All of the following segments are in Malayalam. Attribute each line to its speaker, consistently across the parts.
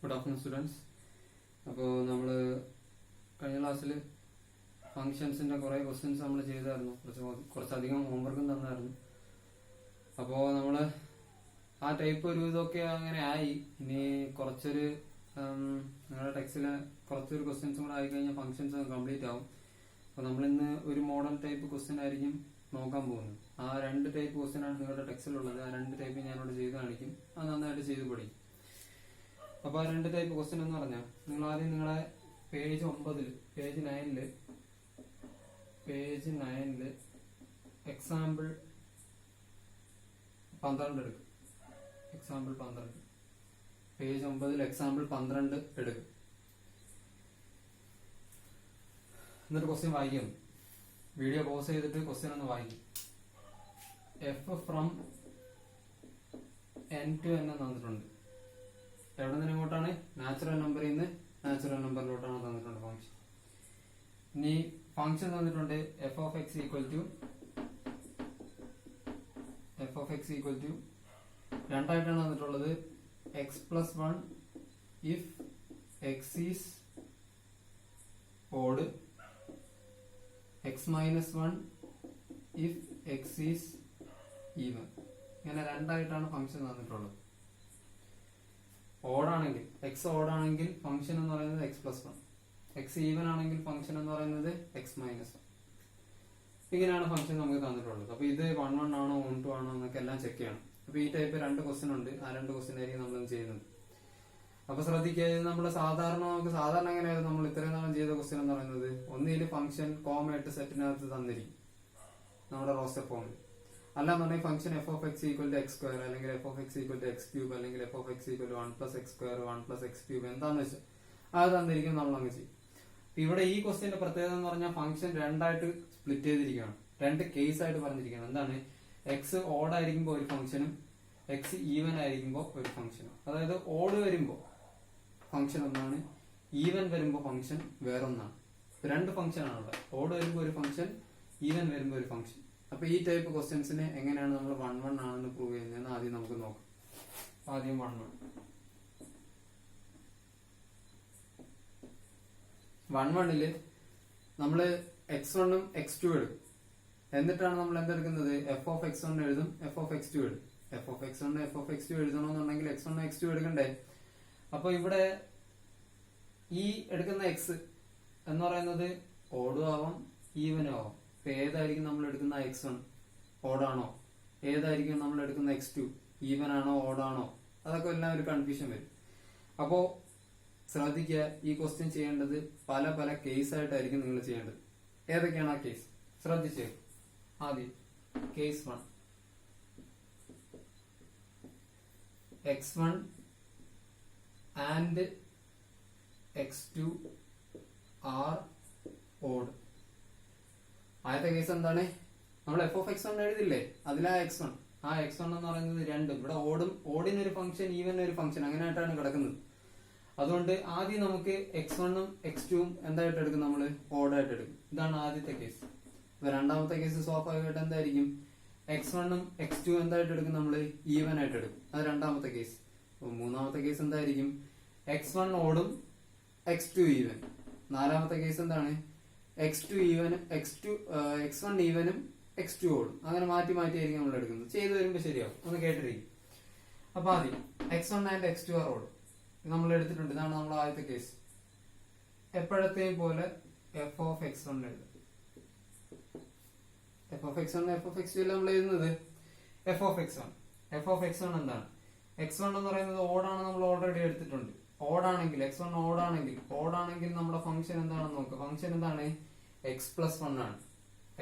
Speaker 1: Good afternoon, students. അപ്പോൾ നമ്മൾ കഴിഞ്ഞ ക്ലാസ്സിൽ ഫങ്ഷൻസിന്റെ കുറേ ക്വസ്റ്റ്യൻസ് നമ്മൾ ചെയ്തായിരുന്നു. കുറച്ചധികം ഹോംവർക്കും തന്നായിരുന്നു. അപ്പോൾ നമ്മൾ ആ ടൈപ്പ് ഒരു ഇതൊക്കെ അങ്ങനെ ആയി. ഇനി കുറച്ചൊരു നിങ്ങളുടെ ടെക്സ്റ്റിലെ കുറച്ചൊരു ക്വസ്റ്റ്യൻസും കൂടെ ആയിക്കഴിഞ്ഞാൽ ഫങ്ഷൻസ് കംപ്ലീറ്റ് ആവും. അപ്പോൾ നമ്മളിന്ന് ഒരു മോഡൽ ടൈപ്പ് ക്വസ്റ്റ്യൻ ആയിരിക്കും നോക്കാൻ പോകുന്നത്. ആ രണ്ട് ടൈപ്പ് ക്വസ്റ്റ്യൻ ആണ് നിങ്ങളുടെ ടെക്സ്റ്റിലുള്ളത്. ആ രണ്ട് ടൈപ്പ് ഞാനിവിടെ ചെയ്ത് കാണിക്കും. അത് നന്നായിട്ട് ചെയ്ത് പഠിക്കും. അപ്പൊ ആ രണ്ട് ടൈപ്പ് ക്വസ്റ്റ്യൻ എന്ന് പറഞ്ഞാൽ നിങ്ങൾ ആദ്യം നിങ്ങളെ പേജ് 9 പേജ് 9 എക്സാമ്പിൾ 12 എടുക്കും. എക്സാമ്പിൾ 12 പേജ് 9 എക്സാമ്പിൾ 12 എടുക്കും. എന്നിട്ട് ക്വസ്റ്റ്യൻ വായിക്കും. വീഡിയോ പോസ് ചെയ്തിട്ട് ക്വസ്റ്റ്യൻ ഒന്ന് വായിക്കും. F from n to n തന്നിട്ടുണ്ട്. എവിടെ നിന്ന് എങ്ങോട്ടാണ്? നാച്ചുറൽ നമ്പറിൽ നിന്ന് നാച്ചുറൽ നമ്പറിലോട്ടാണ് തന്നിട്ടുണ്ട് ഫംഗ്ഷൻ. ഇനി ഫംഗ്ഷൻ തന്നിട്ടുണ്ട് f of x equal to രണ്ടായിട്ടാണ് തന്നിട്ടുള്ളത്. X plus 1 if x is odd, x minus 1 if x is even. ഇങ്ങനെ രണ്ടായിട്ടാണ് ഫംഗ്ഷൻ തന്നിട്ടുള്ളത്. ഓടാണെങ്കിൽ എക്സ് ഓടാണെങ്കിൽ ഫംഗ്ഷൻ എന്ന് പറയുന്നത് എക്സ് പ്ലസ് 1, എക്സ് ഈവൻ ആണെങ്കിൽ ഫംഗ്ഷൻ എന്ന് പറയുന്നത് എക്സ് മൈനസ് 1. ഇങ്ങനെയാണ് ഫംഗ്ഷൻ നമുക്ക് തന്നിട്ടുള്ളത്. അപ്പൊ ഇത് 1 ആണോ 1 ആണോ എന്നൊക്കെ എല്ലാം ചെക്ക് ചെയ്യണം. അപ്പൊ ഈ ടൈപ്പ് രണ്ട് ക്വസ്റ്റ്യൻ ഉണ്ട്. ആ രണ്ട് ക്വസ്റ്റ്യൻ ആയിരിക്കും നമ്മൾ ചെയ്യുന്നത്. അപ്പൊ ശ്രദ്ധിക്കുക, ഇത് നമ്മൾ സാധാരണ എങ്ങനെയായിരുന്നു നമ്മൾ ഇത്രയും നാളും ചെയ്ത ക്വസ്റ്റ്യൻ എന്ന് പറയുന്നത്, ഒന്നിൽ ഫംഗ്ഷൻ കോമയായിട്ട് സെറ്റിനകത്ത് തന്നിരിക്കും നമ്മുടെ റോസ്റ്റർ ഫോമിൽ. അല്ലാന്നുണ്ടെങ്കിൽ function f of x equal to x square, അല്ലെങ്കിൽ f of x equal to x cube, അല്ലെങ്കിൽ f of x equal to 1 plus x square 1 plus x cube എന്താന്ന് വെച്ചാൽ അത് തന്നിരിക്കും, നമ്മൾ അങ്ങ് ചെയ്യും. ഇവിടെ ഈ ക്വസ്റ്റ്യന്റെ പ്രത്യേകത എന്ന് പറഞ്ഞാൽ ഫംഗ്ഷൻ രണ്ടായിട്ട് സ്പ്ലിറ്റ് ചെയ്തിരിക്കുകയാണ്. രണ്ട് കേസ് ആയിട്ട് പറഞ്ഞിരിക്കുകയാണ്. എന്താണ്? എക്സ് ഓഡ് ആയിരിക്കുമ്പോൾ ഒരു ഫംഗ്ഷനും എക്സ് ഈവൻ ആയിരിക്കുമ്പോൾ ഒരു ഫംഗ്ഷനും. അതായത് ഓഡ് വരുമ്പോൾ ഫംഗ്ഷൻ ഒന്നാണ്, ഈവൻ വരുമ്പോൾ ഫംഗ്ഷൻ വേറൊന്നാണ്. രണ്ട് ഫംഗ്ഷൻ ആണുള്ളത്. ഓഡ് വരുമ്പോൾ ഒരു ഫംഗ്ഷൻ, ഈവൻ വരുമ്പോൾ ഒരു ഫംഗ്ഷൻ. അപ്പൊ ഈ ടൈപ്പ് ക്വസ്റ്റ്യൻസിന് എങ്ങനെയാണ് നമ്മൾ 1 ആണെന്ന് പ്രൂവ് ചെയ്യുന്നതെന്ന് ആദ്യം നമുക്ക് നോക്കാം. ആദ്യം 1 നമ്മള് x1 ഉം x2 എടുക്കും. എന്നിട്ടാണ് നമ്മൾ എന്തെടുക്കുന്നത്? എഫ് ഓഫ് x1 എഴുതും, എഫ് ഓഫ് x2 എഴുതും. F of x1 F of x2 എഴുതണമെന്നുണ്ടെങ്കിൽ x1 x2 എടുക്കണ്ടേ? അപ്പൊ ഇവിടെ ഈ എടുക്കുന്ന എക്സ് എന്ന് പറയുന്നത് ഓടും ആവാം ഈവനും ആവാം. ഇപ്പൊ ഏതായിരിക്കും നമ്മൾ എടുക്കുന്ന x1 ഓടാണോ, ഏതായിരിക്കും നമ്മൾ എടുക്കുന്ന x2 ഈവൻ ആണോ ഓടാണോ, അതൊക്കെ എല്ലാം ഒരു കൺഫ്യൂഷൻ വരും. അപ്പോ ശ്രദ്ധിക്കുക, ഈ ക്വസ്റ്റ്യൻ ചെയ്യേണ്ടത് പല പല കേസ് ആയിട്ടായിരിക്കും നിങ്ങൾ ചെയ്യേണ്ടത്. ഏതൊക്കെയാണ് ആ കേസ് ശ്രദ്ധിച്ചേ. ആദ്യം case 1, x1 and x2 are odd. ആദ്യത്തെ കേസ് എന്താണ്? നമ്മൾ എഫ് ഓഫ് x1 എഴുതില്ലേ, അതിലാ x1. ആ x1 എന്ന് പറയുന്നത് രണ്ടും ഇവിടെ ഓടിനൊരു ഫംഗ്ഷൻ ഈവനൊരു ഫംഗ്ഷൻ അങ്ങനെയായിട്ടാണ് കിടക്കുന്നത്. അതുകൊണ്ട് ആദ്യം നമുക്ക് x1 ഉം x2 ഉം എന്തായിട്ട് എടുക്കും? നമ്മൾ ഓടായിട്ട് എടുക്കും. ഇതാണ് ആദ്യത്തെ കേസ്. അപ്പൊ രണ്ടാമത്തെ കേസ് സ്വാഭാവികമായിട്ട് എന്തായിരിക്കും? x1 ഉം x2 ഉം എന്തായിട്ട് എടുക്കും? നമ്മൾ ഈവൻ ആയിട്ട് എടുക്കും. അത് രണ്ടാമത്തെ കേസ്. അപ്പൊ മൂന്നാമത്തെ കേസ് എന്തായിരിക്കും? x1 ഓടും x2 ഈവൻ. നാലാമത്തെ കേസ് എന്താണ്? x1 ഈവനും x2 ഓടും. അങ്ങനെ മാറ്റി മാറ്റിയായിരിക്കും നമ്മൾ എടുക്കുന്നത്. ചെയ്തു വരുമ്പോ ശരിയാവും. ഒന്ന് കേട്ടിരിക്കും. അപ്പൊ ആദ്യം x1 ആൻഡ് x2 ആർ ഓടും നമ്മൾ എടുത്തിട്ടുണ്ട്. ഇതാണ് നമ്മുടെ ആദ്യത്തെ കേസ്. എപ്പോഴത്തെയും പോലെ എഫ് ഓഫ് x1 എഴുതും. F of x1 F of x2 നമ്മൾ എഴുതുന്നത് F of x1. F of x1 എന്താണ്? x1 എന്ന് പറയുന്നത് ഓടാണ്, നമ്മൾ ഓൾറെഡി എടുത്തിട്ടുണ്ട്. ഓടാണെങ്കിൽ x1 ഓടാണെങ്കിൽ നമ്മുടെ ഫംഗ്ഷൻ എന്താണെന്ന് നോക്കുക. ഫംഗ്ഷൻ എന്താണ്? എക്സ് പ്ലസ് 1 ആണ്.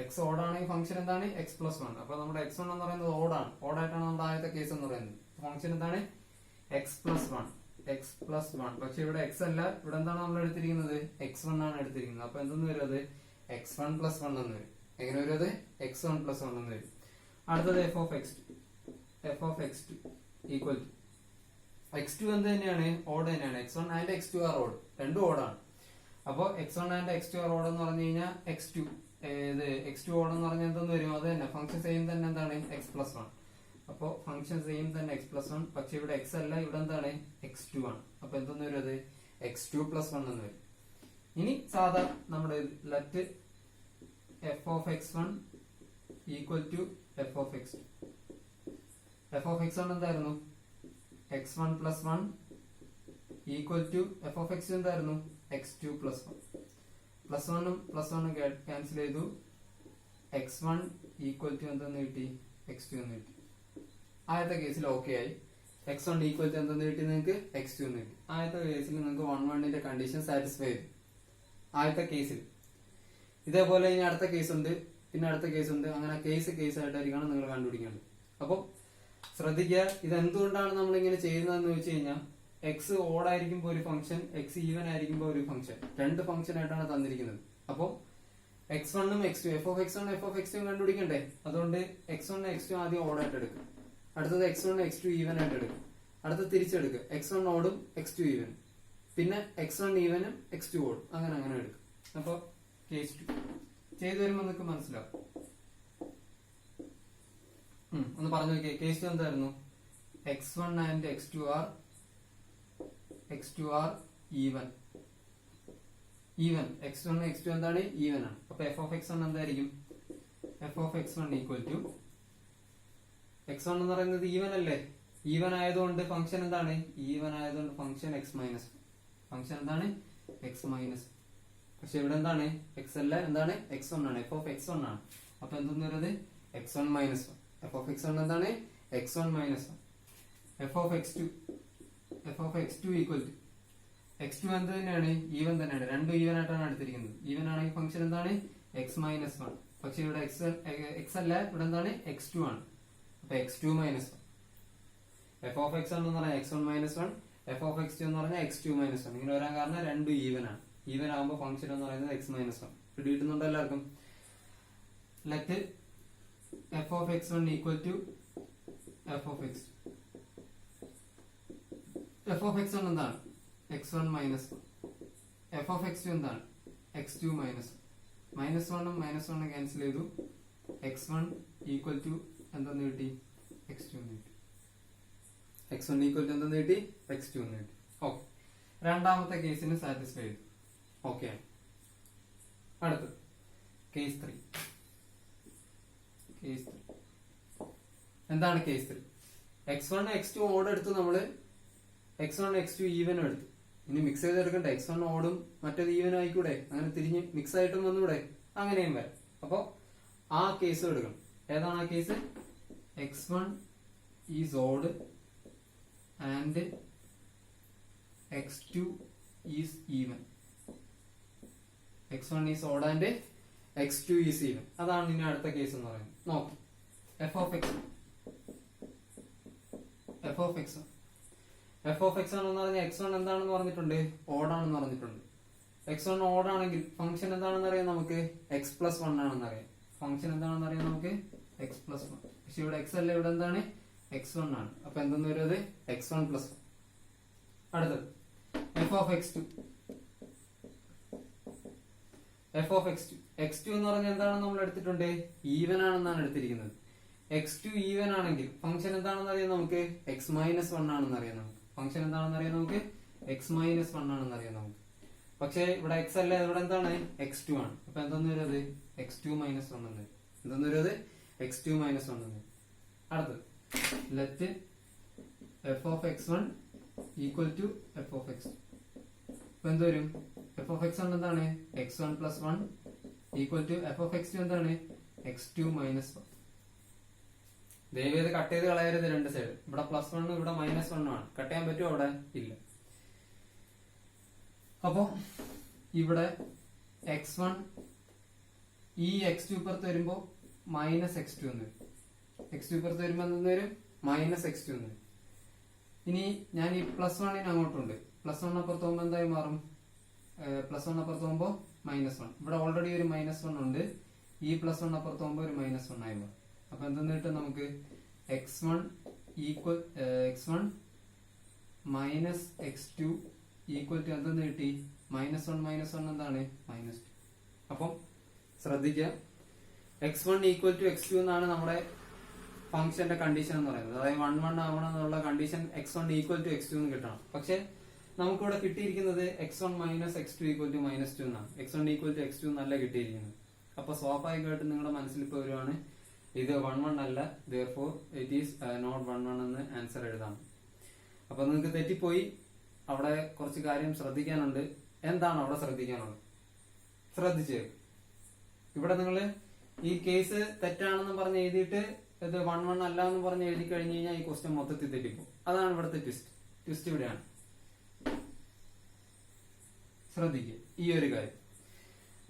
Speaker 1: എക്സ് ഓടാണെങ്കിൽ ഫംഗ്ഷൻ എന്താണ്? X plus 1. അപ്പൊ നമ്മുടെ x1 എന്ന് പറയുന്നത് ഓടാണ്. ഓടായിട്ടാണ് നമ്മുടെ ആദ്യത്തെ കേസ് എന്ന് പറയുന്നത്. ഫംഗ്ഷൻ എന്താണ്? X plus 1. പക്ഷെ ഇവിടെ എക്സ് അല്ല, ഇവിടെ എന്താണ് നമ്മൾ എടുത്തിരിക്കുന്നത്? x1 ആണ് എടുത്തിരിക്കുന്നത്. അപ്പൊ എന്തെന്ന് വരും? അത് x1 പ്ലസ് 1 എന്ന് വരും. എങ്ങനെ വരും? അത് x1 പ്ലസ് 1 എന്ന് വരും. അടുത്തത് f of x2 equal to x2 എന്ത് തന്നെയാണ്? ഓഡ് തന്നെയാണ്. x1 and x2 are odd. രണ്ടും ഓടാണ്. അപ്പൊ x1 and x2 are odd എന്ന് പറഞ്ഞു കഴിഞ്ഞാൽ x2 ഓഡ് എന്ന് പറഞ്ഞാൽ എന്തെന്ന് വരും? അത് തന്നെ ഫംഗ്ഷൻ സെയിം തന്നെ എന്താണ്? X plus 1. അപ്പൊ ഫംഗ്ഷൻ സെയിം തന്നെ എക്സ് പ്ലസ് വൺ, പക്ഷെ ഇവിടെ എക്സ് അല്ല, ഇവിടെ എന്താണ് എക്സ് ടു ആണ്. അപ്പൊ എന്തെന്ന് വരും അത് എക്സ് ടു പ്ലസ് വൺ എന്ന് വരും. ഇനി സാധാ നമ്മുടെ let f of x one equal to f of x two. F of x one എന്തായിരുന്നു x one plus one equal to f of x എന്തായിരുന്നു x two plus one. Plus വണ്ണും ക്യാൻസൽ ചെയ്തു. എക്സ് വൺ ഈക്വൽ ടു എന്തെന്ന് കിട്ടി എക്സ് ടു എന്ന് കിട്ടി. ആദ്യത്തെ കേസിൽ ഓക്കെ ആയി. എക്സ് വൺ ഈക്വൽ ടു എന്തെന്ന് കിട്ടി നിങ്ങൾക്ക് എക്സ് ടു എന്ന് കിട്ടി. ആദ്യത്തെ കേസിൽ നിങ്ങൾക്ക് 1 കണ്ടീഷൻ സാറ്റിസ്ഫൈ ചെയ്തു ആദ്യത്തെ കേസിൽ. ഇതേപോലെ ഇനി അടുത്ത കേസ് ഉണ്ട്, പിന്നെ അടുത്ത കേസ് ഉണ്ട്, അങ്ങനെ കേസ് ആയിട്ടായിരിക്കണം നിങ്ങൾ കണ്ടുപിടിക്കേണ്ടത്. അപ്പൊ ശ്രദ്ധിക്കുക, ഇത് എന്തുകൊണ്ടാണ് നമ്മൾ ഇങ്ങനെ ചെയ്യുന്നതെന്ന് വെച്ച് കഴിഞ്ഞാൽ എക്സ് ഓഡ് ആയിരിക്കുമ്പോൾ ഒരു ഫംഗ്ഷൻ, എക്സ് ഈവൻ ആയിരിക്കുമ്പോൾ ഒരു ഫംഗ്ഷൻ, രണ്ട് ഫംഗ്ഷൻ ആയിട്ടാണ് തന്നിരിക്കുന്നത്. അപ്പൊ എക്സ് വണ്ണും x two, f of x one f of x two കണ്ടുപിടിക്കണ്ടേ? അതുകൊണ്ട് എക്സ് വൺ എക്സ് ടു ആദ്യം ഓഡ് ആയിട്ട് എടുക്കും, അടുത്തത് x one x two even ആയിട്ട് എടുക്കും, അടുത്ത് തിരിച്ചെടുക്കുക എക്സ് വൺ ഓടും എക്സ് ടു ഈവൻ, പിന്നെ എക്സ് വൺ ഈവനും എക്സ് ടു ഓടും, അങ്ങനെ അങ്ങനെ എടുക്കും. അപ്പൊ കേസ് ടു ചെയ്തു വരുമ്പോ നിങ്ങൾക്ക് മനസ്സിലാവും. ഒന്ന് പറഞ്ഞു നോക്കിയേ. കേസ് ടു എന്തായിരുന്നു? X one and x two are even. X one x two എന്താണ് ഈവൻ ആണ്. അപ്പൊ എഫ് ഓഫ് എക്സ് വൺ എന്തായിരിക്കും? F of x one equal to x one എന്ന് പറയുന്നത് ഈവൻ അല്ലേ? ഈവൻ ആയതുകൊണ്ട് ഫംഗ്ഷൻ എന്താണ്? ഈവൻ ആയതുകൊണ്ട് ഫംഗ്ഷൻ എക്സ് മൈനസ് ഫംഗ്ഷൻ എന്താണ് എക്സ് മൈനസ്. പക്ഷെ ഇവിടെ എന്താണ് എക്സ് അല്ല, എന്താണ് എക്സ് വൺ ആണ്, എഫ് ഓഫ് എക്സ് വൺ ആണ്. അപ്പൊ എന്തെന്ന് പറയുന്നത് x one minus one. F of x one എന്താണ് x one minus one. F of x two equal to x two എന്ത് തന്നെയാണ്? ഈവൻ തന്നെയാണ്, രണ്ടും ഈവൻ ആയിട്ടാണ് എടുത്തിരിക്കുന്നത്. ഈവൻ ആണെങ്കിൽ ഫംഗ്ഷൻ എന്താണ് എക്സ് മൈനസ് വൺ. പക്ഷെ ഇവിടെ എക്സ് അല്ല, ഇവിടെ എന്താണ് എക്സ് ടു ആണ്. അപ്പൊ x two minus one. F of x one എന്ന് പറഞ്ഞാൽ x one minus one, f of x two എന്ന് പറഞ്ഞാൽ എക്സ് ടു മൈനസ് വൺ. ഇങ്ങനെ വരാൻ കാരണം രണ്ടും ഈവൻ ആണ്. ഈവൻ ആകുമ്പോൾ ഫംഗ്ഷൻ എന്ന് പറയുന്നത് എക്സ് മൈനസ് വൺ. പിടികിട്ടുന്നുണ്ടോ എല്ലാവർക്കും? Let f of x one equal to f of x two. F of x one എന്താണ് x one minus one. F of x two എന്താണ് x two minus one. Minus വണ്ണും ക്യാൻസൽ ചെയ്തു. എക്സ് വൺ ഈക്വൽ ടു എന്തെന്ന് കിട്ടി? എക്സ് ടു എന്ന് കിട്ടി. എക്സ് വൺ ഈക്വൽ ടു എന്തെന്ന് കിട്ടി? എക്സ് ടു എന്ന് കിട്ടി. ഓക്കെ, രണ്ടാമത്തെ കേസിന് സാറ്റിസ്ഫൈ ചെയ്തു. ഓക്കെ, അടുത്തത് കേസ് 3. എന്താണ് case 3? X one x two odd എടുത്തു നമ്മള്, എക്സ് വൺ എക്സ് ടു ഈവനും എടുത്തു. ഇനി മിക്സ് ചെയ്തെടുക്കണ്ടേ? എക്സ് വൺ ഓടും മറ്റേത് ഈവനും ആയിക്കൂടെ? അങ്ങനെ തിരിഞ്ഞ് മിക്സ് ആയിട്ടും വന്നൂടെ? അങ്ങനെയും വരാം. അപ്പൊ ആ കേസ് എടുക്കണം. ഏതാണ് ആ case? X one is odd and x two is even. X one is odd and x two is even. അതാണ് ഇനി അടുത്ത കേസ് എന്ന് പറയുന്നത്. നോക്കാം. എഫ് ഓഫ് എക്സ് എന്ന് പറഞ്ഞാൽ എക്സ് വൺ എന്താണെന്ന് പറഞ്ഞിട്ടുണ്ട്? ഓടാണെന്ന് പറഞ്ഞിട്ടുണ്ട്. എക്സ് വൺ ഓടാണെങ്കിൽ ഫംഗ്ഷൻ എന്താണെന്ന് അറിയാം നമുക്ക്? എക്സ് പ്ലസ് വൺ ആണെന്ന് അറിയാം. ഫംഗ്ഷൻ എന്താണെന്ന് അറിയാം നമുക്ക്? X plus one. പക്ഷെ ഇവിടെ എക്സ് അല്ല, ഇവിടെ എന്താണ് എക്സ് വൺ ആണ്. അപ്പൊ എന്തെന്ന് വരുന്നത്? X one plus one. അടുത്തത് f of x two. X two എന്ന് പറഞ്ഞാൽ എന്താണ് നമ്മൾ എടുത്തിട്ടുണ്ട്? ഈവൻ ആണെന്നാണ് എടുത്തിരിക്കുന്നത്. എക്സ് ടു ഈവൻ ആണെങ്കിൽ ഫംഗ്ഷൻ എന്താണെന്ന് അറിയാം നമുക്ക്? എക്സ് മൈനസ് വൺ ആണെന്ന് അറിയാം നമുക്ക്. ഫംഗ്ഷൻ എന്താണെന്ന് അറിയാം നമുക്ക്? എക്സ് മൈനസ് വൺ ആണെന്ന് അറിയാം നമുക്ക്. പക്ഷെ ഇവിടെ എക്സ് അല്ല, ഇവിടെ എന്താണ് എക്സ് ടു ആണ്. അപ്പൊ എന്തെന്ന് വരുന്നത്? എക്സ് ടു മൈനസ് വൺ എന്ന്. എന്തെന്ന് വരുന്നത്? എക്സ് ടു മൈനസ് വൺ എന്ന്. അടുത്തത് let f of x one equal to f of x. അപ്പൊ എന്ത് വരും? എഫ് ഓഫ് എക്സ് വൺ എന്താണ്? X one plus one equal to f of x two എന്താണ്? X two minus one. ദയവേത് കട്ട് ചെയ്ത് കളയരുത് രണ്ട് സൈഡ്. ഇവിടെ പ്ലസ് വണ്ണും ഇവിടെ മൈനസ് വണ്ണും ആണ്. കട്ട് ചെയ്യാൻ പറ്റുമോ? അവിടെ ഇല്ല. അപ്പൊ ഇവിടെ എക്സ് വൺ ഈ എക്സ് ടു പുറത്ത് വരുമ്പോ മൈനസ് എക്സ് ടു എന്ന് വരും. എക്സ് ടു പുറത്ത് വരുമ്പോ എന്തെന്ന് വരും? മൈനസ് എക്സ് ടു എന്ന് വരും. ഇനി ഞാൻ ഈ പ്ലസ് വണ്ണിന് അങ്ങോട്ടുണ്ട്. പ്ലസ് വൺ അപ്പുറത്ത് പോകുമ്പോ എന്തായി മാറും? പ്ലസ് വൺ അപ്പുറത്ത് പോകുമ്പോ മൈനസ് വൺ. ഇവിടെ ഓൾറെഡി ഒരു മൈനസ് വൺ ഉണ്ട്. ഈ പ്ലസ് വൺ അപ്പുറത്ത് പോകുമ്പോ ഒരു മൈനസ് വൺ ആയി മാറും. അപ്പൊ എന്തെന്ന് കിട്ടും നമുക്ക്? X one equal x one minus x two equal to എന്തെന്ന് കിട്ടി? മൈനസ് വൺ എന്താണ്? Minus two. അപ്പം ശ്രദ്ധിക്കുക, x one equal to x two എന്നാണ് നമ്മുടെ ഫംഗ്ഷന്റെ കണ്ടീഷൻ എന്ന് പറയുന്നത്. അതായത് 1 ആവണം എന്നുള്ള condition x1 equal to x2 എന്ന് കിട്ടണം. പക്ഷെ നമുക്കിവിടെ കിട്ടിയിരിക്കുന്നത് x1 minus x2 equal to -2 എന്നാണ്. x1 ഈക്വൽ ടു x2 എന്നല്ല കിട്ടിയിരിക്കുന്നത്. അപ്പൊ സ്വാഭാവികമായിട്ടും നിങ്ങളുടെ മനസ്സിൽ ഇപ്പൊ വരുവാണ് ഇത് 1 അല്ല, therefore it is not 1 എന്ന് ആൻസർ എഴുതാം. അപ്പൊ നിങ്ങൾക്ക് തെറ്റിപ്പോയി. അവിടെ കുറച്ച് കാര്യം ശ്രദ്ധിക്കാനുണ്ട്. എന്താണ് അവിടെ ശ്രദ്ധിക്കാനുള്ളത്? ശ്രദ്ധിച്ചേ. ഇവിടെ നിങ്ങൾ ഈ കേസ് തെറ്റാണെന്ന് പറഞ്ഞ് എഴുതിയിട്ട് ഇത് 1 അല്ല എന്ന് പറഞ്ഞ് എഴുതി കഴിഞ്ഞു കഴിഞ്ഞാൽ ഈ ക്വസ്റ്റ്യൻ മൊത്തത്തിൽ തെറ്റിപ്പോ. അതാണ് ഇവിടുത്തെ ട്വിസ്റ്റ് ഇവിടെയാണ്. ശ്രദ്ധിക്കുക ഈ ഒരു കാര്യം.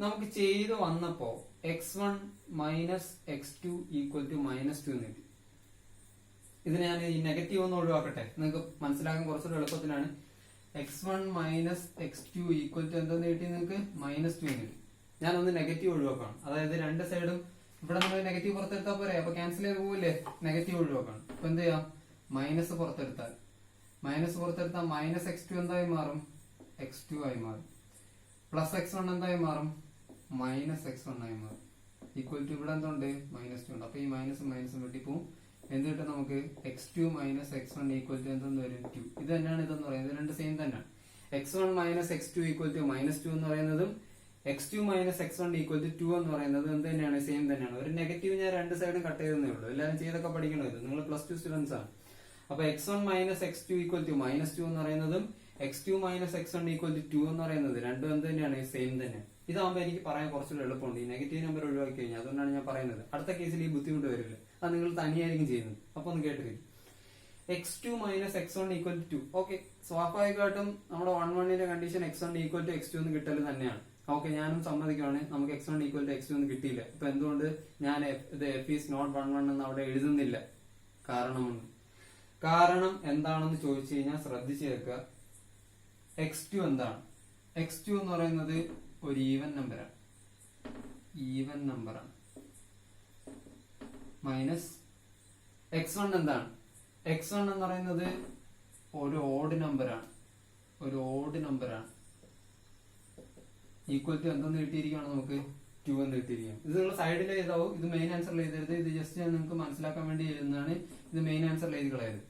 Speaker 1: നമുക്ക് ചെയ്ത് വന്നപ്പോ x1 minus x2 equal to -2 എന്ന് കിട്ടി. ഇത് ഞാൻ ഈ നെഗറ്റീവ് ഒന്ന് ഒഴിവാക്കട്ടെ, നിങ്ങൾക്ക് മനസ്സിലാക്കാൻ കുറച്ചുകൂടി എളുപ്പത്തിലാണ്. x1 minus x2 equal to എന്തെന്ന് കിട്ടി? നിങ്ങൾക്ക് -2 എന്ന് കിട്ടി. ഞാനൊന്ന് നെഗറ്റീവ് ഒഴിവാക്കണം. അതായത് രണ്ട് സൈഡും ഇവിടെ നമ്മൾ നെഗറ്റീവ് പുറത്തെടുത്താൽ പോരെ, അപ്പൊ ക്യാൻസൽ ചെയ്ത് പോവില്ലേ? നെഗറ്റീവ് ഒഴിവാക്കണം. അപ്പൊ എന്ത് ചെയ്യാം? മൈനസ് പുറത്തെടുത്താൽ -x2 എന്തായി മാറും? x2 ആയി മാറും. പ്ലസ് x1 എന്തായി മാറും? -x1 ആയി മാറും. ഈക്വൽ ടു ഇവിടെ എന്തുണ്ട്? -2 ഉണ്ട്. അപ്പൊ ഈ മൈനസും വെട്ടിപ്പോവും. എന്ത് കിട്ടും നമുക്ക്? x2 minus x1 equal to എന്തെന്ന് വരും? 2. ഇത് തന്നെയാണ് ഇതെന്ന് പറയുന്നത്. ഇത് രണ്ട് സെയിം തന്നെയാണ്. x1 minus x2 equal to -2 എന്ന് പറയുന്നതും x2 minus x1 equal to 2 എന്ന് പറയുന്നത് എന്ത് തന്നെയാണ്? സെയിം തന്നെയാണ്. ഒരു നെഗറ്റീവ് ഞാൻ രണ്ട് സൈഡും കട്ട് ചെയ്തേ ഉള്ളൂ. എല്ലാവരും ചെയ്തൊക്കെ പഠിക്കണം. ഇത് നിങ്ങൾ +2 സ്റ്റുഡൻസ് ആണ്. അപ്പൊ x1 minus x2 equal to -2 എന്ന് പറയുന്നതും x2 minus x1 equal to 2 എന്ന് പറയുന്നത് രണ്ടും എന്ത് തന്നെയാണ്? സെയിം തന്നെയാണ്. ഇതാകുമ്പോൾ എനിക്ക് പറയാൻ കുറച്ചുകൂടി എളുപ്പമുണ്ട്. ഈ നെഗറ്റീവ് നമ്പർ ഒഴിവാക്കി കഴിഞ്ഞാൽ. അതുകൊണ്ടാണ് ഞാൻ പറയുന്നത്. അടുത്ത കേസിൽ ഈ ബുദ്ധിമുട്ട് വരില്ല. അത് നിങ്ങൾ തനിയായിരിക്കും ചെയ്യുന്നത്. അപ്പൊ ഒന്ന് കേട്ട് വരും. x2 minus x1 equal to 2. Okay, സ്വാഭാവികമായിട്ടും നമ്മുടെ 1 condition x1 equal to x2 എന്ന് കിട്ടൽ തന്നെയാണ്. ഓക്കെ, ഞാനും സമ്മതിക്കുവാണ്. നമുക്ക് x1 ഈക്വൽ ടു x2 എന്ന് കിട്ടിയില്ല. ഇപ്പൊ എന്തുകൊണ്ട് ഞാൻ ഇത് f ഈസ് നോട്ട് 1 എന്ന് അവിടെ എഴുതുന്നില്ല? കാരണം എന്താണെന്ന് ചോദിച്ചു കഴിഞ്ഞാൽ ശ്രദ്ധിച്ചു കേൾക്കുക. x2 എന്താണ്? x2 എന്ന് പറയുന്നത് ഒരു ഈവൻ നമ്പറാണ്. മൈനസ് x1 എന്താണ്? x1 എന്ന് പറയുന്നത് ഒരു ഓഡ് നമ്പറാണ്. ഈക്വൽ ടു എന്തെന്ന് കിട്ടിയിരിക്കുകയാണ്? നമുക്ക് 2 എന്ന് കിട്ടിയിരിക്കുകയാണ്. ഇത് നിങ്ങൾ സൈഡിൽ എഴുതാവും. ഇത് മെയിൻ ആൻസറിൽ എഴുതരുത്. ഇത് ജസ്റ്റ് ഞാൻ നിങ്ങൾക്ക് മനസ്സിലാക്കാൻ വേണ്ടി എഴുതുന്നതാണ്. ഇത് മെയിൻ ആൻസറിൽ എഴുതി കളയരുത്.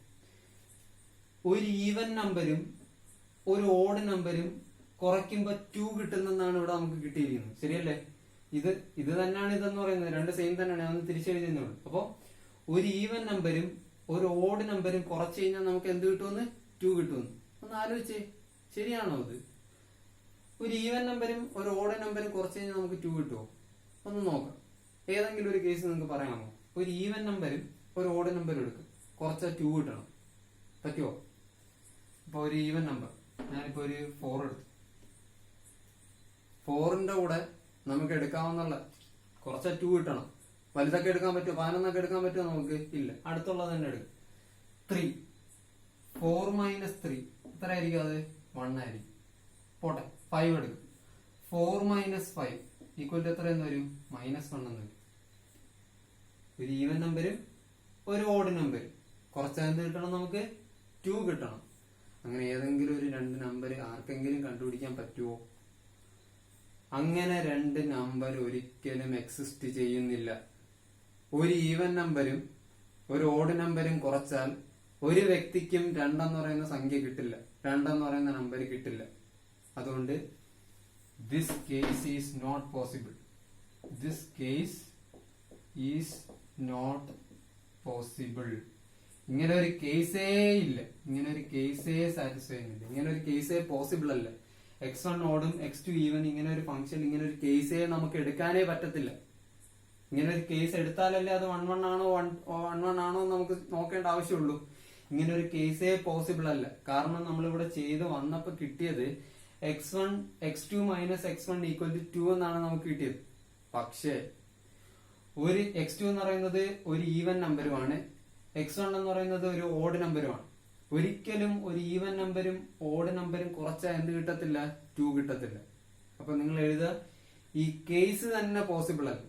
Speaker 1: ഒരു ഈവൻ നമ്പരും ഒരു ഓഡ് നമ്പരും കുറയ്ക്കുമ്പോ 2 കിട്ടുന്നതാണ് ഇവിടെ നമുക്ക് കിട്ടിയിരിക്കുന്നത്. ശരിയല്ലേ? ഇത് തന്നെയാണ് ഇതെന്ന് പറയുന്നത്. രണ്ട് സെയിം തന്നെയാണ്. ഞാൻ ഒന്ന് തിരിച്ചെഴുതുന്നുള്ളൂ. അപ്പൊ ഒരു ഈവൻ നമ്പരും ഒരു ഓഡ് നമ്പരും കുറച്ച് കഴിഞ്ഞാൽ നമുക്ക് എന്ത് കിട്ടുമെന്ന്? 2 കിട്ടുമെന്ന്. ഒന്ന് ആലോചിച്ചേ, ശരിയാണോ ഇത്? ഒരു ഈവൻ നമ്പരും ഒരു ഓഡ് നമ്പരും കുറച്ച് കഴിഞ്ഞാൽ നമുക്ക് 2 കിട്ടുമോ? ഒന്ന് നോക്കാം. ഏതെങ്കിലും ഒരു കേസ് നിങ്ങൾക്ക് പറയാമോ? ഒരു ഈവൻ നമ്പരും ഒരു ഓഡ് നമ്പരും എടുക്കും, കുറച്ചാൽ 2 കിട്ടണം. പറ്റുമോ? ഇപ്പൊ ഒരു ഈവൻ നമ്പർ ഞാനിപ്പോ ഒരു 4 എടുത്തു. 4ന്റെ കൂടെ നമുക്ക് എടുക്കാവുന്ന കുറച്ച 2 കിട്ടണം. വലുതൊക്കെ എടുക്കാൻ പറ്റുമോ? 11 എടുക്കാൻ പറ്റുമോ? നമുക്ക് ഇല്ല. അടുത്തുള്ളത് തന്നെ എടുക്കും. 3 4 മൈനസ് 3 എത്ര ആയിരിക്കും? അത് 1 ആയിരിക്കും. പോട്ടെ, 5 എടുക്കും. 4 മൈനസ് 5 ഈക്വൽ ടു എത്ര എന്ന് വരും? -1 എന്ന് വരും. ഒരു ഈവൻ നമ്പരും ഒരു ഓഡ് നമ്പരും കുറച്ച് എന്ത് കിട്ടണം? നമുക്ക് 2 കിട്ടണം. അങ്ങനെ ഏതെങ്കിലും ഒരു രണ്ട് നമ്പർ ആർക്കെങ്കിലും കണ്ടുപിടിക്കാൻ പറ്റുമോ? അങ്ങനെ രണ്ട് നമ്പർ ഒരിക്കലും എക്സിസ്റ്റ് ചെയ്യുന്നില്ല. ഒരു ഈവൻ നമ്പരും ഒരു ഓഡ് നമ്പരും കുറച്ചാൽ ഒരു വ്യക്തിക്കും 2 എന്ന് പറയുന്ന സംഖ്യ കിട്ടില്ല, 2 എന്ന് പറയുന്ന നമ്പർ കിട്ടില്ല. അതുകൊണ്ട് this case is not possible. ഇങ്ങനെ ഒരു കേസേ ഇല്ല. ഇങ്ങനെ ഒരു കേസേ സാറ്റിസ്ഫൈ ചെയ്യുന്നില്ല. ഇങ്ങനെ ഒരു കേസേ പോസിബിൾ അല്ല. x1 ഓടും x2 ഈവൻ ഇങ്ങനെ ഒരു ഫംഗ്ഷൻ, ഇങ്ങനെ ഒരു കേസേ നമുക്ക് എടുക്കാനേ പറ്റത്തില്ല. ഇങ്ങനെ ഒരു കേസ് എടുത്താലല്ലേ അത് 1 ആണോ 1 ആണോ നമുക്ക് നോക്കേണ്ട ആവശ്യമുള്ളൂ. ഇങ്ങനെ ഒരു കേസേ പോസിബിൾ അല്ല. കാരണം നമ്മളിവിടെ ചെയ്ത് വന്നപ്പോ കിട്ടിയത് x2 minus x1 equal to 2 എന്നാണ് നമുക്ക് കിട്ടിയത്. പക്ഷേ ഒരു x2 എന്ന് പറയുന്നത് ഒരു ഈവൻ നമ്പരുമാണ്, x1 എന്ന് പറയുന്നത് ഒരു ഓഡ് നമ്പരുമാണ്. ഒരിക്കലും ഒരു ഈവൻ നമ്പരും ഓഡ് നമ്പരും കുറച്ചാൽ എന്ത് കിട്ടത്തില്ല? 2 കിട്ടത്തില്ല. അപ്പൊ നിങ്ങൾ എഴുതുക, ഈ കേസ് തന്നെ പോസിബിൾ അല്ല.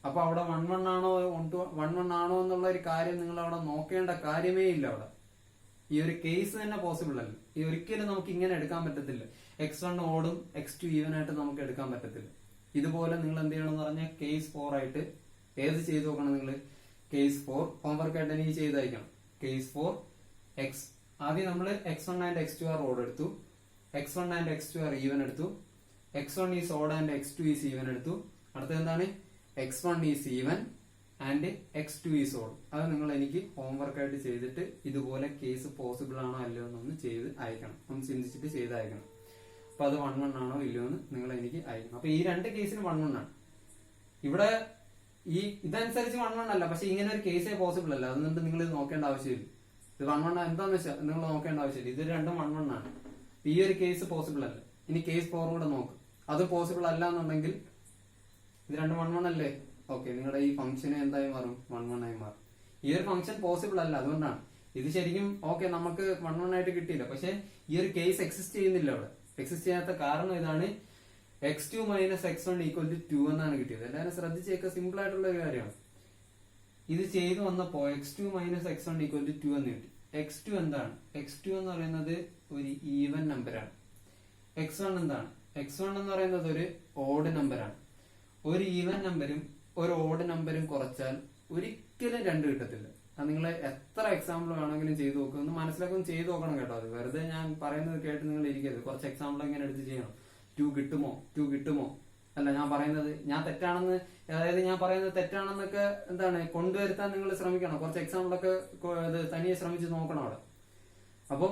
Speaker 1: അപ്പൊ അവിടെ 1 ആണോ 1 ആണോ എന്നുള്ള ഒരു കാര്യം നിങ്ങൾ അവിടെ നോക്കേണ്ട കാര്യമേ ഇല്ല. അവിടെ ഈ ഒരു കേസ് തന്നെ പോസിബിൾ അല്ല. ഈ ഒരിക്കലും നമുക്ക് ഇങ്ങനെ എടുക്കാൻ പറ്റത്തില്ല. x1 ഓടും x2 ഈവൻ ആയിട്ട് നമുക്ക് എടുക്കാൻ പറ്റത്തില്ല. ഇതുപോലെ നിങ്ങൾ എന്ത് ചെയ്യണം എന്ന് പറഞ്ഞാൽ കേസ് 4 ആയിട്ട് ഏത് ചെയ്ത് നോക്കണം? നിങ്ങൾ കേസ് 4 ഹോംവർക്ക് ആയിട്ട് എനിക്ക് ചെയ്തയക്കണം. കേസ് 4 എക്സ്, ആദ്യം നമ്മൾ x1 and x2 are odd എടുത്തു, x1 and x2 R even എടുത്തു, x1 is odd and x2 is even എടുത്തു. അടുത്തത് എന്താണ്? x1 is even and x2 is odd. അത് നിങ്ങൾ എനിക്ക് ഹോംവർക്ക് ആയിട്ട് ചെയ്തിട്ട് ഇതുപോലെ കേസ് പോസിബിൾ ആണോ അല്ലയോ എന്നൊന്ന് ചെയ്ത് അയക്കണം, ഒന്ന് ചിന്തിച്ചിട്ട് ചെയ്ത് അയക്കണം. അപ്പൊ അത് 1 1 ആണോ ഇല്ലയോ എന്ന് നിങ്ങൾ എനിക്ക് അയക്കണം. അപ്പൊ ഈ രണ്ട് കേസിന് 1 1 ആണ്. ഇവിടെ ഈ ഇതനുസരിച്ച് 1 1 അല്ല, പക്ഷെ ഇങ്ങനെ ഒരു കേസേ പോസിബിൾ അല്ല. അതുകൊണ്ട് നിങ്ങൾ ഇത് നോക്കേണ്ട ആവശ്യമില്ല. ഇത് 1 1 എന്താന്ന് വെച്ചാൽ നിങ്ങൾ നോക്കേണ്ട ആവശ്യമില്ല. ഇത് രണ്ടും 1 1 ആണ്. ഈ ഒരു കേസ് പോസിബിൾ അല്ല. ഇനി കേസ് 4 കൂടെ നോക്ക്, അത് പോസിബിൾ അല്ല എന്നുണ്ടെങ്കിൽ ഇത് രണ്ടും 1 1 അല്ലേ? ഓക്കെ, നിങ്ങളുടെ ഈ ഫംഗ്ഷന് എന്തായി മാറും? 1 1 ആയി മാറും. ഈ ഒരു ഫംഗ്ഷൻ പോസിബിൾ അല്ല, അതുകൊണ്ടാണ്. ഇത് ശരിക്കും ഓക്കെ നമുക്ക് 1 1 ആയിട്ട് കിട്ടിയില്ല, പക്ഷെ ഈ ഒരു കേസ് എക്സിസ്റ്റ് ചെയ്യുന്നില്ല. അവിടെ എക്സിസ്റ്റ് ചെയ്യാത്ത കാരണം ഇതാണ്, x2 minus x1 equal to 2 എന്നാണ് കിട്ടിയത്. എല്ലാവരും ശ്രദ്ധിച്ചേക്ക, സിമ്പിൾ ആയിട്ടുള്ള ഒരു കാര്യമാണ്. ഇത് ചെയ്തു വന്നപ്പോ x2 minus x1 equal to 2 എന്ന് കിട്ടി. x2 എന്താണ്? x2 എന്ന് പറയുന്നത് ഒരു ഈവൻ നമ്പറാണ്. x1 എന്താണ്? x1 എന്ന് പറയുന്നത് ഒരു ഓഡ് നമ്പറാണ്. ഒരു ഈവൻ നമ്പരും ഒരു ഓഡ് നമ്പരും കുറച്ചാൽ ഒരിക്കലും 2 കിട്ടത്തില്ല. അത് നിങ്ങൾ എത്ര എക്സാമ്പിൾ വേണമെങ്കിലും ചെയ്തു നോക്കുക, ഒന്ന് മനസ്സിലാക്കി ചെയ്തു നോക്കണം കേട്ടോ. അത് വെറുതെ ഞാൻ പറയുന്നത് കേട്ട് നിങ്ങൾ ഇരിക്കരുത്. കുറച്ച് എക്സാമ്പിൾ എങ്ങനെ എടുത്ത് ചെയ്യണം. 2 കിട്ടുമോ, 2 കിട്ടുമോ, അല്ല ഞാൻ പറയുന്നത് ഞാൻ തെറ്റാണെന്ന്, അതായത് ഞാൻ പറയുന്നത് തെറ്റാണെന്നൊക്കെ എന്താണ് കൊണ്ടുവരുത്താൻ നിങ്ങൾ ശ്രമിക്കണം. കുറച്ച് എക്സാമ്പിളൊക്കെ തനിയെ ശ്രമിച്ച് നോക്കണം അവിടെ. അപ്പോൾ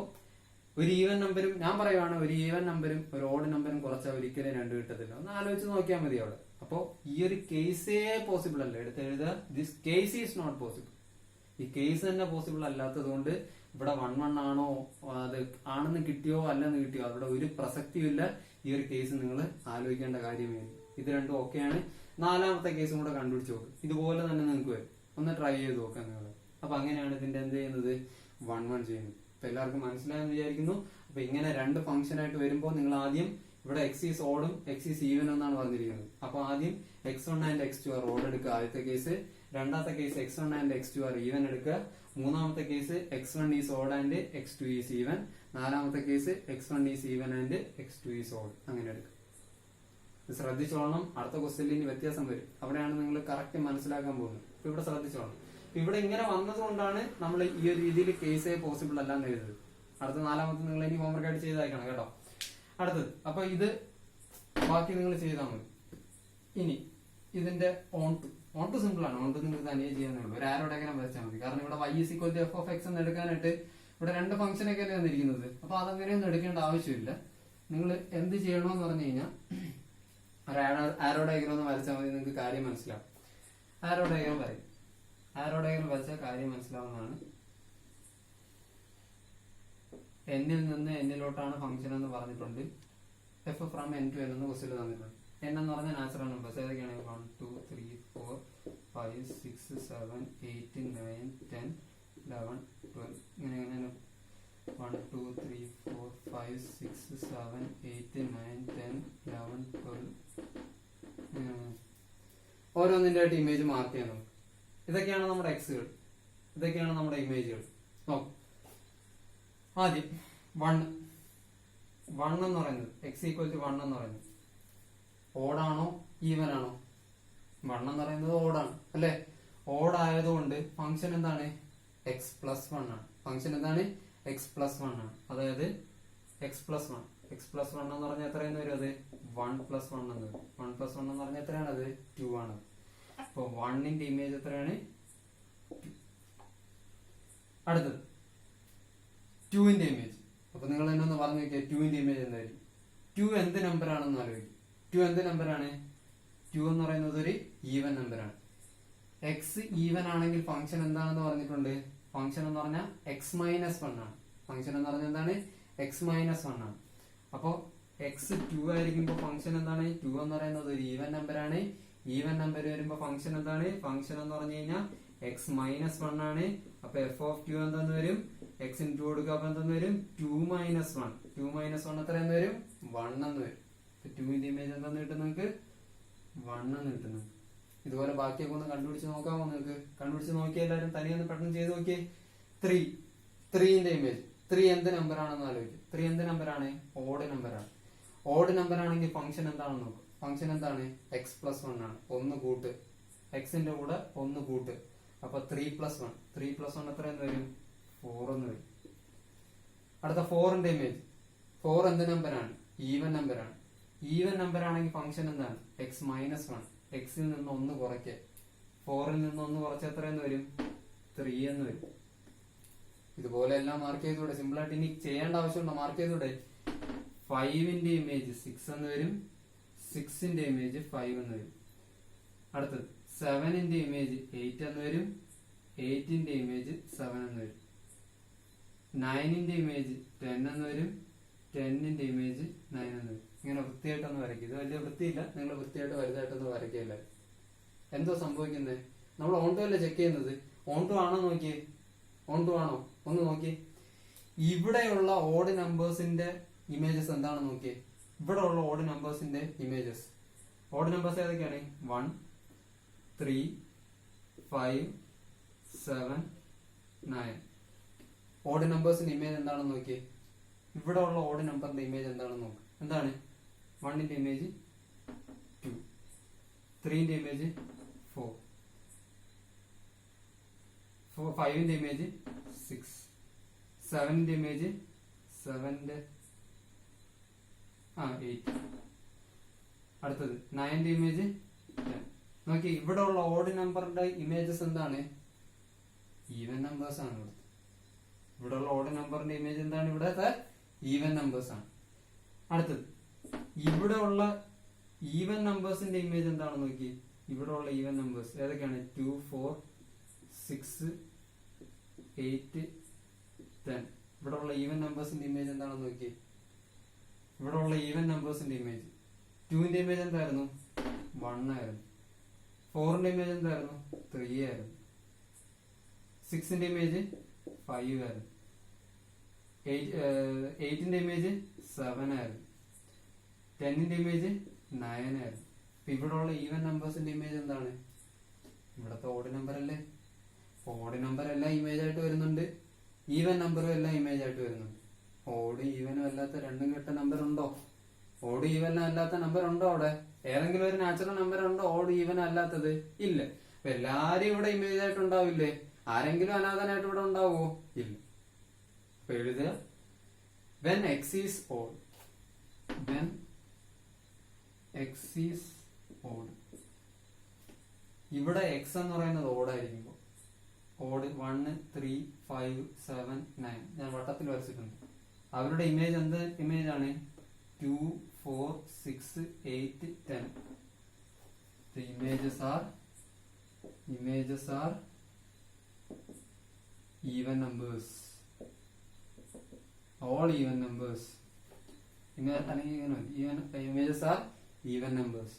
Speaker 1: ഒരു ഈവൻ നമ്പരും ഞാൻ പറയുവാണ്, ഒരു ഈവൻ നമ്പരും ഒരു ഓഡ് നമ്പരും കുറച്ചാൽ ഒരിക്കലും 2 കിട്ടത്തില്ല. ഒന്ന് ആലോചിച്ച് നോക്കിയാൽ മതി അവിടെ. അപ്പോൾ ഈ ഒരു കേസേ പോസിബിൾ അല്ല. എടുത്ത് എഴുതുക, this case is not possible. ഈ കേസ് തന്നെ പോസിബിൾ അല്ലാത്തത് കൊണ്ട് ഇവിടെ 1 1 ആണോ, അത് ആണെന്ന് കിട്ടിയോ അല്ലെന്ന് കിട്ടിയോ, അവിടെ ഒരു പ്രസക്തിയും ഇല്ല. ഈ ഒരു കേസ് നിങ്ങൾ ആലോചിക്കേണ്ട കാര്യമേ. ഇത് രണ്ടും ഓക്കെയാണ്. 4ാമത്തെ കേസും കൂടെ കണ്ടുപിടിച്ച് നോക്കും. ഇതുപോലെ തന്നെ നിങ്ങൾക്ക് വരും. ഒന്ന് ട്രൈ ചെയ്ത് നോക്കാം നിങ്ങൾ. അപ്പൊ അങ്ങനെയാണ് ഇതിന്റെ എന്ത് ചെയ്യുന്നത്? 1 1 ചെയ്യുന്നത്. അപ്പൊ എല്ലാവർക്കും മനസ്സിലായെന്ന് വിചാരിക്കുന്നു. അപ്പൊ ഇങ്ങനെ രണ്ട് ഫംഗ്ഷൻ ആയിട്ട് വരുമ്പോൾ നിങ്ങൾ ആദ്യം ഇവിടെ x ഈസ് ഓഡും x ഈസ് ഈവൻ എന്നാണ് പറഞ്ഞിരിക്കുന്നത്. അപ്പൊ ആദ്യം x1 and x2 are odd എടുക്കുക, ആദ്യത്തെ കേസ്. രണ്ടാമത്തെ case x1 and x2 R even എടുക്കുക. മൂന്നാമത്തെ case x1 is odd and x2 is even. നാലാമത്തെ case x1 is even and x2 is odd. അങ്ങനെ എടുക്കുക. ശ്രദ്ധിച്ചോളണം. അടുത്ത ക്വസ്റ്റ്യനിൽ ഇനി വ്യത്യാസം വരും. അവിടെയാണ് നിങ്ങൾ കറക്റ്റ് മനസ്സിലാക്കാൻ പോകുന്നത്. അപ്പൊ ഇവിടെ ശ്രദ്ധിച്ചോളണം. ഇവിടെ ഇങ്ങനെ വന്നതുകൊണ്ടാണ് നമ്മൾ ഈ ഒരു രീതിയിൽ കേസേ പോസിബിൾ അല്ല എന്ന് എഴുതുന്നത്. അടുത്ത 4ാമത്തെ നിങ്ങൾ ഇനി ഹോംവർക്ക് ആയിട്ട് ചെയ്തയക്കണം കേട്ടോ. അടുത്തത് അപ്പൊ ഇത് ബാക്കി നിങ്ങൾ ചെയ്താൽ മതി. ഇനി ഇതിന്റെ ഓൺ ടു സിമ്പിൾ ആണ്. ഓൺ ടു നിങ്ങൾക്ക് തനിയെ ചെയ്യാനേ ഉള്ളൂ. ഒരു ആരോ ഡയഗ്രാം വരച്ചാൽ മതി. കാരണം ഇവിടെ y is equal to f of x എന്ന് എടുക്കാനായിട്ട് ഇവിടെ രണ്ട് ഫംഗ്ഷൻ ഒക്കെ അല്ലേ വന്നിരിക്കുന്നത്. അപ്പൊ അതങ്ങനെയൊന്നും എടുക്കേണ്ട ആവശ്യമില്ല. നിങ്ങൾ എന്ത് ചെയ്യണമെന്ന് പറഞ്ഞു കഴിഞ്ഞാൽ ഒരു ആരോ ഡയഗ്രാം ഒന്ന് വരച്ചാൽ മതി. നിങ്ങൾക്ക് കാര്യം മനസ്സിലാവും. ആരോ ഡയഗ്രാം വരയും. ആരോ ഡയഗ്രാം വരച്ചാൽ കാര്യം മനസ്സിലാവുന്നതാണ്. എന്നിൽ നിന്ന് എന്നിലോട്ടാണ് ഫംഗ്ഷൻ എന്ന് പറഞ്ഞിട്ടുണ്ട്. F from N to N എന്ന് ക്വസ്റ്റ്യൻ തന്നിട്ടുണ്ട്. എൻ എന്ന് പറഞ്ഞാൽ നാച്ചുറൽ നമ്പേഴ്സ് ഏതൊക്കെയാണ്? 1 2 3 4 5 6 7 8 9 10 11 12 ഇങ്ങനെ 1 2 3 4 5 6 7 8 9 10 11 12 ഓരോന്നിന്റെ ആയിട്ട് ഇമേജ് മാർക്ക് ചെയ്യാൻ നമുക്ക്. ഇതൊക്കെയാണ് നമ്മുടെ എക്സുകൾ, ഇതൊക്കെയാണ് നമ്മുടെ ഇമേജുകൾ. നോക്കാം. ആദ്യം 1 എന്ന് പറയുന്നത് x ഈക്വൽ ടു 1 എന്ന് പറയുന്നത് ഓടാണോ ഈവൻ ആണോ? 1 എന്ന് പറയുന്നത് ഓടാണ് അല്ലെ? ഓഡ് ആയതുകൊണ്ട് ഫംഗ്ഷൻ എന്താണ്? x പ്ലസ് 1 ആണ്. ഫംഗ്ഷൻ എന്താണ്? x പ്ലസ് 1 ആണ്. അതായത് x പ്ലസ് 1 എന്ന് പറഞ്ഞാൽ എത്രയെന്ന് വരും? അത് 1 പ്ലസ് 1 എന്ന് വരും. 1 പ്ലസ് 1 എന്ന് പറഞ്ഞാൽ എത്രയാണ്? അത് 2 ആണ്. അപ്പൊ 1ന്റെ ഇമേജ് എത്രയാണ്? 2. അടുത്തത് 2ന്റെ ഇമേജ്. അപ്പൊ നിങ്ങൾ തന്നെ ഒന്ന് പറഞ്ഞു നോക്കിയാൽ 2ന്റെ ഇമേജ് എന്തായിരിക്കും? 2 എന്ത് നമ്പർ ആണെന്ന് ആലോചിക്കും. 2 എന്ത് നമ്പറാണ്? 2 എന്ന് പറയുന്നത് ഒരു ഈവൻ നമ്പറാണ്. എക്സ് ഈവൻ ആണെങ്കിൽ ഫംഗ്ഷൻ എന്താണെന്ന് പറഞ്ഞിട്ടുണ്ട്? ഫംഗ്ഷൻ എന്ന് പറഞ്ഞാൽ x മൈനസ് 1 ആണ്. ഫംഗ്ഷൻ എന്ന് പറഞ്ഞാൽ എന്താണ്? x മൈനസ് 1 ആണ്. അപ്പോ x 2 ആയിരിക്കുമ്പോ ഫംഗ്ഷൻ എന്താണ്? 2 എന്ന് പറയുന്നത് ഒരു ഈവൻ നമ്പറാണ്. ഈവൻ നമ്പർ വരുമ്പോ ഫംഗ്ഷൻ എന്താണ്? ഫംഗ്ഷൻ എന്ന് പറഞ്ഞു കഴിഞ്ഞാൽ x മൈനസ് 1 ആണ്. അപ്പൊ f ഓഫ് 2 എന്തെന്ന് വരും? x ഇൻ 2 കൊടുക്കുക. അപ്പൊ എന്തെന്ന് വരും? 2 മൈനസ് 1. 2 മൈനസ് 1 എത്ര എന്ന് വരും? 1 എന്ന് വരും. 2ന്റെ ഇമേജ് എന്താന്ന് കിട്ടും നിങ്ങൾക്ക്? 1 എന്ന് കിട്ടുന്നു. ഇതുപോലെ ബാക്കിയൊക്കെ ഒന്ന് കണ്ടുപിടിച്ച് നോക്കാമോ നിങ്ങൾക്ക്? കണ്ടുപിടിച്ച് നോക്കിയ എല്ലാവരും തനിയൊന്ന് പെട്ടെന്ന് ചെയ്ത് നോക്കിയേ. 3ന്റെ ഇമേജ്. 3 എന്ത് നമ്പർ ആണെന്ന് ആലോചിക്കും. 3 എന്ത് നമ്പറാണ്? ഓഡ് നമ്പറാണ്. ഓഡ് നമ്പർ ആണെങ്കിൽ ഫംഗ്ഷൻ എന്താണെന്ന് നോക്കും. ഫംഗ്ഷൻ എന്താണ്? x പ്ലസ് 1 ആണ്. 1 കൂട്ട്. എക്സിന്റെ കൂടെ 1 കൂട്ട്. അപ്പൊ 3+1 3+1 എത്ര എന്ന് വരും? 4 എന്ന് വരും. അടുത്ത 4ന്റെ ഇമേജ്. 4 എന്ത് നമ്പറാണ്? ഈവൻ നമ്പറാണ്. ഈവൻ നമ്പർ ആണെങ്കിൽ ഫംഗ്ഷൻ എന്താണ്? x-1. എക്സിൽ നിന്ന് 1 കുറയ്ക്കുക. 4ൽ നിന്ന് 1 കുറച്ച് എത്ര എന്ന് വരും? 3 എന്ന് വരും. ഇതുപോലെ എല്ലാം മാർക്ക് ചെയ്തൂടെ? സിമ്പിൾ ആയിട്ട് ഇനി ചെയ്യേണ്ട ആവശ്യമുണ്ടോ? മാർക്ക് ചെയ്തൂടെ? 5ന്റെ ഇമേജ് 6 എന്ന് വരും. 6ന്റെ ഇമേജ് 5 എന്ന് വരും. അടുത്തത് 7ന്റെ ഇമേജ് 8 എന്ന് വരും. 8ന്റെ ഇമേജ് 7 എന്ന് വരും. 9ന്റെ ഇമേജ് 10 എന്ന് വരും. 10ന്റെ ഇമേജ് 9 എന്ന് വരും. ഇങ്ങനെ വൃത്തിയായിട്ടൊന്ന് വരയ്ക്കുക. ഇത് വലിയ വൃത്തിയില്ല, നിങ്ങൾ വൃത്തിയായിട്ട് വലുതായിട്ടൊന്ന് വരയ്ക്കില്ല. എന്തോ സംഭവിക്കുന്നത്? നമ്മൾ ഓൺ ടു അല്ലേ ചെക്ക് ചെയ്യുന്നത്? ഓൺ ടു ആണോ നോക്കിയേ? ഓൺ ടു ആണോ? ഒന്ന് നോക്കിയേ. ഇവിടെയുള്ള ഓഡ് നമ്പേഴ്സിന്റെ ഇമേജസ് എന്താണെന്ന് നോക്കിയേ. ഇവിടെ ഉള്ള ഓഡ് നമ്പേഴ്സിന്റെ ഇമേജസ്. ഓഡ് നമ്പേഴ്സ് ഏതൊക്കെയാണ്? 1, 3, 5, 7, 9. ഓഡ് നമ്പേഴ്സിന്റെ ഇമേജ് എന്താണെന്ന് നോക്കിയേ. ഇവിടെ ഉള്ള ഓഡ് നമ്പറിന്റെ ഇമേജ് എന്താണെന്ന് നോക്ക്. എന്താണ്? 1ന്റെ ഇമേജ് 2, 3ന്റെ ഇമേജ് 4, 5ന്റെ ഇമേജ് 6, 7ന്റെ ഇമേജ് 8. അടുത്തത് 9ന്റെ ഇമേജ് 10. നോക്കി, ഇവിടെ ഉള്ള ഓഡ് നമ്പറിന്റെ ഇമേജസ് എന്താണ്? ഈവൻ നമ്പേഴ്സ് ആണ്. ഇവിടെ ഉള്ള ഓഡ് നമ്പറിന്റെ ഇമേജ് എന്താണ്? ഇവിടത്തെ ഈവൻ നമ്പേഴ്സ് ആണ്. അടുത്തത് ഇവിടെ ഉള്ള ഈവൻ നമ്പേഴ്സിന്റെ ഇമേജ് എന്താണെന്ന് നോക്കി. ഇവിടെ ഉള്ള ഈവൻ നമ്പേഴ്സ് ഏതൊക്കെയാണ്? 2, 4, 6, 8, 10. ഇവിടെ ഉള്ള ഈവൻ നമ്പേഴ്സിന്റെ ഇമേജ് എന്താണെന്ന് നോക്കി. ഇവിടെ ഉള്ള ഈവൻ നമ്പേഴ്സിന്റെ ഇമേജ് 2ന്റെ ഇമേജ് എന്തായിരുന്നു? 1 ആയിരുന്നു. 4ന്റെ ഇമേജ് എന്തായിരുന്നു? 3 ആയിരുന്നു. 6ന്റെ ഇമേജ് 5 ആയിരുന്നു. 8ന്റെ ഇമേജ് 7 ആയിരുന്നു. 10ന്റെ ഇമേജ് 9 ആയിരുന്നു. ഇവിടെ ഉള്ള ഈവൻ നമ്പേഴ്സിന്റെ ഇമേജ് എന്താണ്? ഇവിടത്തെ ഓഡ് നമ്പർ അല്ലേ? ഓഡ് നമ്പർ എല്ലാം ഇമേജ് ആയിട്ട് വരുന്നുണ്ട്. ഈവൻ നമ്പറും എല്ലാം ഇമേജ് ആയിട്ട് വരുന്നുണ്ട്. ഓഡ് ഈവനും അല്ലാത്ത രണ്ടും കെട്ട നമ്പർ ഉണ്ടോ? ഓഡ് ഈവൻ അല്ലാത്ത നമ്പർ ഉണ്ടോ അവിടെ? ഏതെങ്കിലും ഒരു നാച്ചുറൽ നമ്പർ ഉണ്ടോ ഓഡ് ഈവൻ അല്ലാത്തത്? ഇല്ല. അപ്പൊ എല്ലാരും ഇവിടെ ഇമേജ് ആയിട്ട് ഉണ്ടാവില്ലേ? ആരെങ്കിലും അനാഥനായിട്ട് ഇവിടെ ഉണ്ടാവുമോ? ഇല്ല. അപ്പൊ എഴുതുക, when x is odd, when x is odd. ഇവിടെ x എന്ന് പറയുന്നത് ഓടായിരിക്കുമ്പോ ഓഡ് 1, 3, 5, 7, 9 ഞാൻ വട്ടത്തിൽ വരച്ചിട്ടുണ്ട്. അവരുടെ ഇമേജ് എന്ത് ഇമേജ് ആണ്? 2, 4, 6, 8, 10. The images are even numbers. All even numbers. Images are even numbers.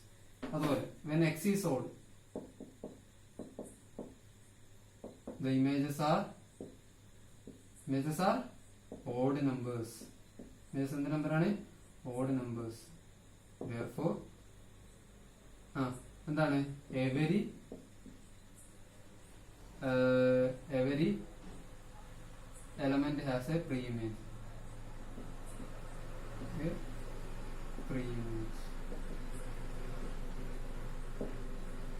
Speaker 1: അതുപോലെ when x is odd, the images are odd numbers. Images എന്ത് നമ്പറാണ്? odd numbers. Therefore എന്താണ്? every element has a pre-image. Pre-image.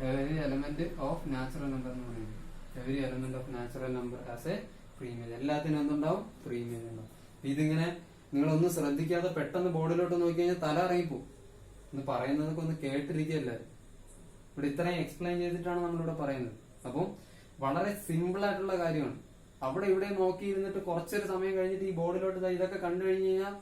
Speaker 1: Every element of natural number എന്ന് പറയുന്നത്. Every element of natural number has a pre-image. എല്ലാത്തിനും എന്തുണ്ടാവും? pre-image ഉണ്ടാവും. ഇതിങ്ങനെ നിങ്ങളൊന്നും ശ്രദ്ധിക്കാതെ പെട്ടെന്ന് ബോർഡിലോട്ട് നോക്കി കഴിഞ്ഞാൽ തല ഇറങ്ങിപ്പോ. ഒന്ന് പറയുന്നതൊക്കെ ഒന്ന് കേട്ടിരിക്കല്ലേ. ഇവിടെ ഇത്രയും എക്സ്പ്ലെയിൻ ചെയ്തിട്ടാണ് നമ്മളിവിടെ പറയുന്നത്. അപ്പം വളരെ സിമ്പിൾ ആയിട്ടുള്ള കാര്യമാണ്. അവിടെ ഇവിടെ നോക്കിയിരുന്നിട്ട് കുറച്ചൊരു സമയം കഴിഞ്ഞിട്ട് ഈ ബോർഡിലോട്ട് ഇതൊക്കെ കണ്ടു കഴിഞ്ഞു കഴിഞ്ഞാൽ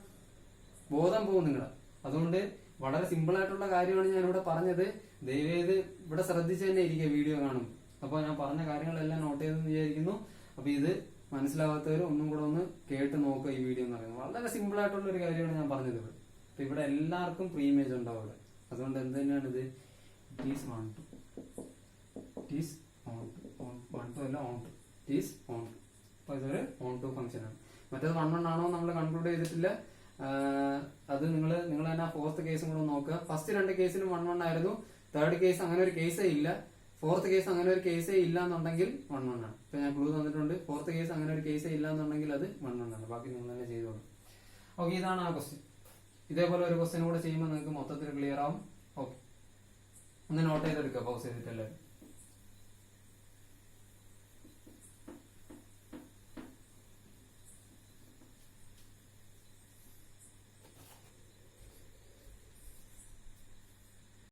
Speaker 1: ബോധം പോകും നിങ്ങളെ. അതുകൊണ്ട് വളരെ സിമ്പിൾ ആയിട്ടുള്ള കാര്യമാണ് ഞാൻ ഇവിടെ പറഞ്ഞത്. ദയവേത് ഇവിടെ ശ്രദ്ധിച്ച് തന്നെ ഇരിക്കുക വീഡിയോ കാണും. അപ്പോൾ ഞാൻ പറഞ്ഞ കാര്യങ്ങളെല്ലാം നോട്ട് ചെയ്തെന്ന് വിചാരിക്കുന്നു. അപ്പൊ ഇത് മനസ്സിലാവാത്തവർ ഒന്നും കൂടെ ഒന്ന് കേട്ട് നോക്കുക ഈ വീഡിയോ എന്ന് പറയുന്നത്. വളരെ സിമ്പിൾ ആയിട്ടുള്ള ഒരു കാര്യമാണ് ഞാൻ പറഞ്ഞത്. അപ്പൊ ഇവിടെ എല്ലാവർക്കും പ്രീ ഇമേജ് ഉണ്ടാവും ഇവിടെ. അതുകൊണ്ട് എന്ത് തന്നെയാണ് ഇത്? It is onto. It is onto. Onto അല്ല, onto. It is onto. അപ്പൊ ഇതൊരു ഓൺ ടു ഫംഗ്ഷൻ ആണ്. മറ്റേത് 1 ആണോ നമ്മൾ കൺക്ലൂഡ് ചെയ്തിട്ടില്ല. അത് നിങ്ങൾ തന്നെ ഫോർത്ത് കേസും കൂടെ നോക്കുക. ഫസ്റ്റ് 2 കേസിലും 1 ആയിരുന്നു. തേർഡ് കേസ് അങ്ങനെ ഒരു കേസേ ഇല്ല. ഫോർത്ത് കേസ് അങ്ങനെ ഒരു കേസേ ഇല്ല എന്നുണ്ടെങ്കിൽ 1 ആണ്. ഇപ്പൊ ഞാൻ ക്ലൂ തന്നിട്ടുണ്ട്. ഫോർത്ത് കേസ് അങ്ങനെ ഒരു കേസേ ഇല്ല എന്നുണ്ടെങ്കിൽ അത് 1 ആണ്. ബാക്കി നിങ്ങൾ തന്നെ ചെയ്തോളൂ. ഓക്കെ, ഇതാണ് ആ ക്വസ്റ്റ്യൻ. ഇതേപോലെ ഒരു ക്വസ്റ്റ്യൻ കൂടെ ചെയ്യുമ്പോൾ നിങ്ങൾക്ക് മൊത്തത്തിൽ ക്ലിയർ ആവും. ഓക്കെ, ഒന്ന് നോട്ട് ചെയ്തെടുക്കുക പൗസ് ചെയ്തിട്ടല്ലേ.